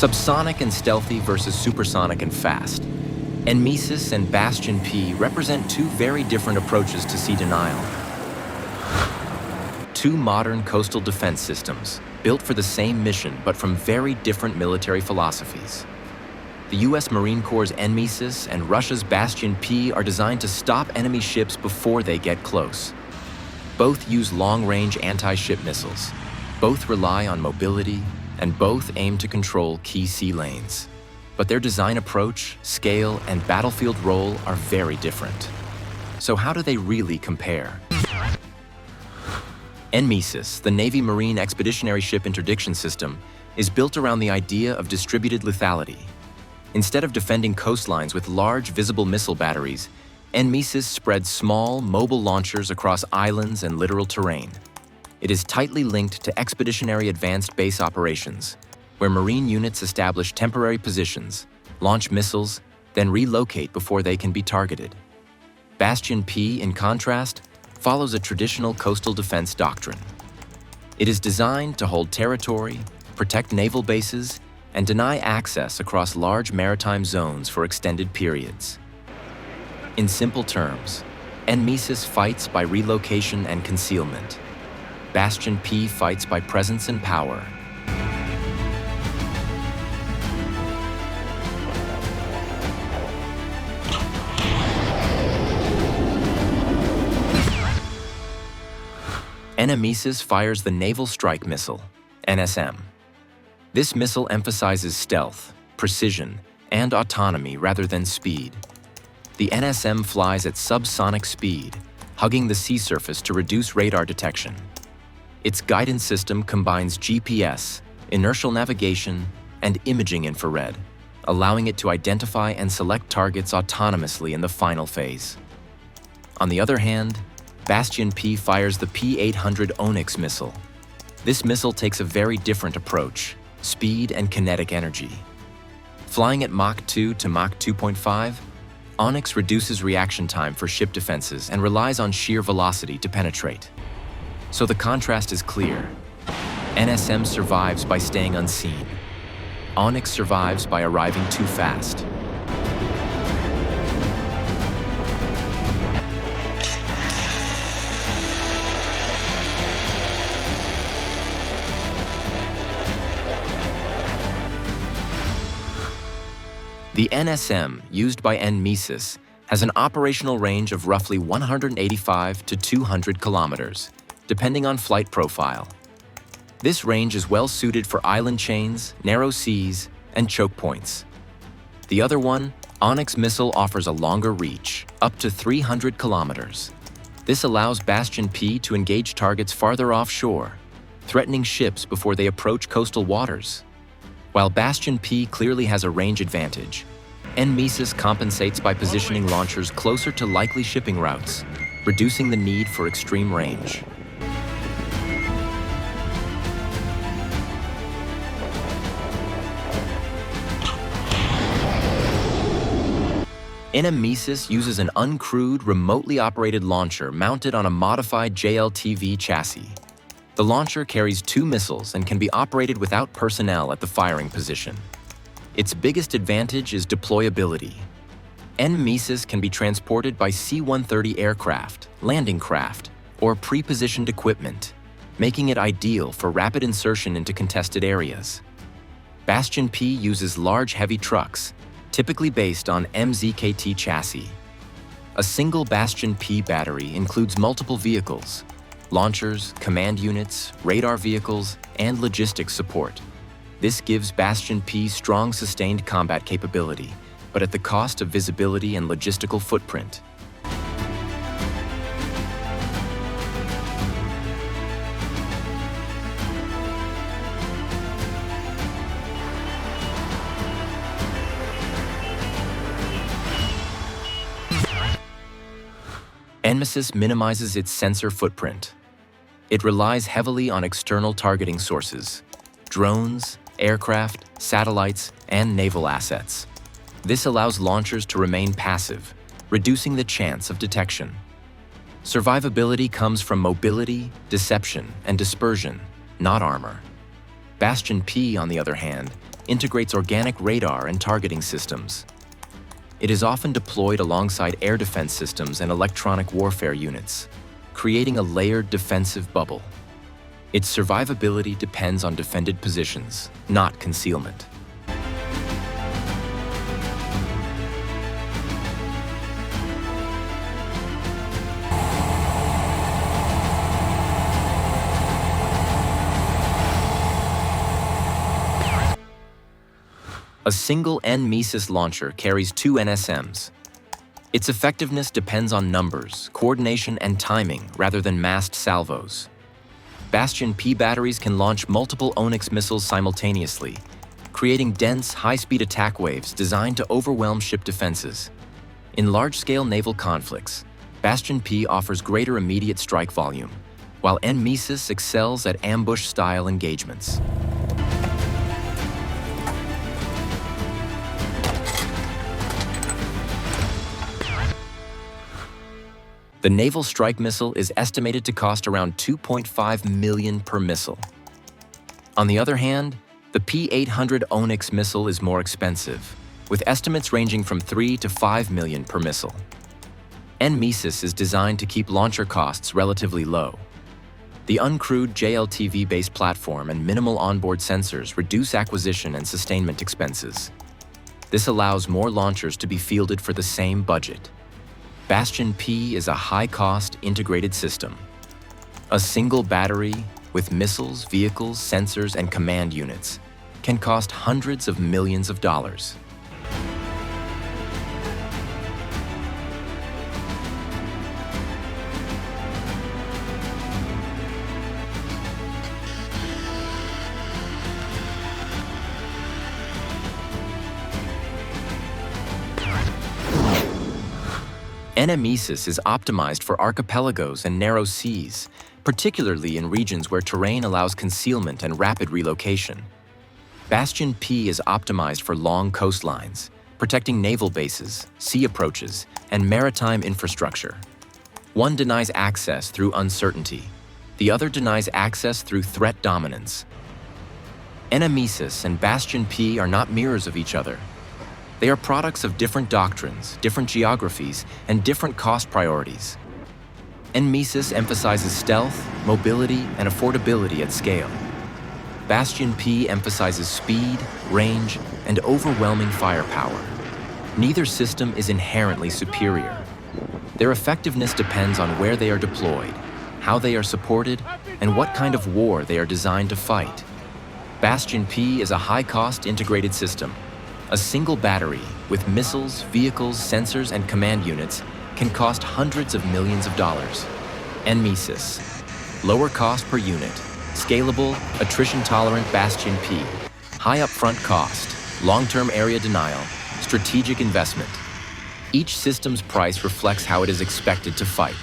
Subsonic and stealthy versus supersonic and fast. Nemesis and Bastion P represent two very different approaches to sea denial. Two modern coastal defense systems, built for the same mission but from very different military philosophies. The US Marine Corps' Nemesis and Russia's Bastion P are designed to stop enemy ships before they get close. Both use long-range anti-ship missiles. Both rely on mobility, and both aim to control key sea lanes. But their design approach, scale, and battlefield role are very different. So how do they really compare? Nemesis, the Navy Marine Expeditionary Ship Interdiction System, is built around the idea of distributed lethality. Instead of defending coastlines with large visible missile batteries, Nemesis spreads small, mobile launchers across islands and littoral terrain. It is tightly linked to Expeditionary Advanced Base Operations, where Marine units establish temporary positions, launch missiles, then relocate before they can be targeted. Bastion P, in contrast, follows a traditional coastal defense doctrine. It is designed to hold territory, protect naval bases, and deny access across large maritime zones for extended periods. In simple terms, Nemesis fights by relocation and concealment. Bastion P fights by presence and power. Nemesis fires the Naval Strike Missile, NSM. This missile emphasizes stealth, precision, and autonomy rather than speed. The NSM flies at subsonic speed, hugging the sea surface to reduce radar detection. Its guidance system combines GPS, inertial navigation, and imaging infrared, allowing it to identify and select targets autonomously in the final phase. On the other hand, Bastion P fires the P-800 Onyx missile. This missile takes a very different approach: speed and kinetic energy. Flying at Mach 2 to Mach 2.5, Onyx reduces reaction time for ship defenses and relies on sheer velocity to penetrate. So the contrast is clear. NSM survives by staying unseen. Onyx survives by arriving too fast. The NSM, used by Nemesis, has an operational range of roughly 185 to 200 kilometers, depending on flight profile. This range is well suited for island chains, narrow seas, and choke points. The other one, Onyx missile, offers a longer reach, up to 300 kilometers. This allows Bastion P to engage targets farther offshore, threatening ships before they approach coastal waters. While Bastion P clearly has a range advantage, Nemesis compensates by positioning launchers closer to likely shipping routes, reducing the need for extreme range. Nemesis uses an uncrewed, remotely operated launcher mounted on a modified JLTV chassis. The launcher carries 2 missiles and can be operated without personnel at the firing position. Its biggest advantage is deployability. Nemesis can be transported by C-130 aircraft, landing craft, or pre-positioned equipment, making it ideal for rapid insertion into contested areas. Bastion P uses large heavy trucks, typically based on MZKT chassis. A single Bastion P battery includes multiple vehicles: launchers, command units, radar vehicles, and logistics support. This gives Bastion P strong sustained combat capability, but at the cost of visibility and logistical footprint. Nemesis minimizes its sensor footprint. It relies heavily on external targeting sources: drones, aircraft, satellites, and naval assets. This allows launchers to remain passive, reducing the chance of detection. Survivability comes from mobility, deception, and dispersion, not armor. Bastion P, on the other hand, integrates organic radar and targeting systems. It is often deployed alongside air defense systems and electronic warfare units, creating a layered defensive bubble. Its survivability depends on defended positions, not concealment. A single Nemesis launcher carries 2 NSMs. Its effectiveness depends on numbers, coordination, and timing rather than massed salvos. Bastion P batteries can launch multiple Onyx missiles simultaneously, creating dense, high-speed attack waves designed to overwhelm ship defenses. In large-scale naval conflicts, Bastion P offers greater immediate strike volume, while Nemesis excels at ambush-style engagements. The Naval Strike Missile is estimated to cost around $2.5 million per missile. On the other hand, the P-800 Onyx missile is more expensive, with estimates ranging from $3 to $5 million per missile. Nemesis is designed to keep launcher costs relatively low. The uncrewed JLTV-based platform and minimal onboard sensors reduce acquisition and sustainment expenses. This allows more launchers to be fielded for the same budget. Bastion P is a high-cost integrated system. A single battery with missiles, vehicles, sensors, and command units can cost hundreds of millions of dollars. Nemesis is optimized for archipelagos and narrow seas, particularly in regions where terrain allows concealment and rapid relocation. Bastion P is optimized for long coastlines, protecting naval bases, sea approaches, and maritime infrastructure. One denies access through uncertainty. The other denies access through threat dominance. Nemesis and Bastion P are not mirrors of each other. They are products of different doctrines, different geographies, and different cost priorities. Nemesis emphasizes stealth, mobility, and affordability at scale. Bastion P emphasizes speed, range, and overwhelming firepower. Neither system is inherently superior. Their effectiveness depends on where they are deployed, how they are supported, and what kind of war they are designed to fight. Bastion P is a high-cost integrated system. A single battery with missiles, vehicles, sensors, and command units can cost hundreds of millions of dollars. Nemesis, lower cost per unit, scalable, attrition-tolerant Bastion P, high upfront cost, long-term area denial, strategic investment. Each system's price reflects how it is expected to fight.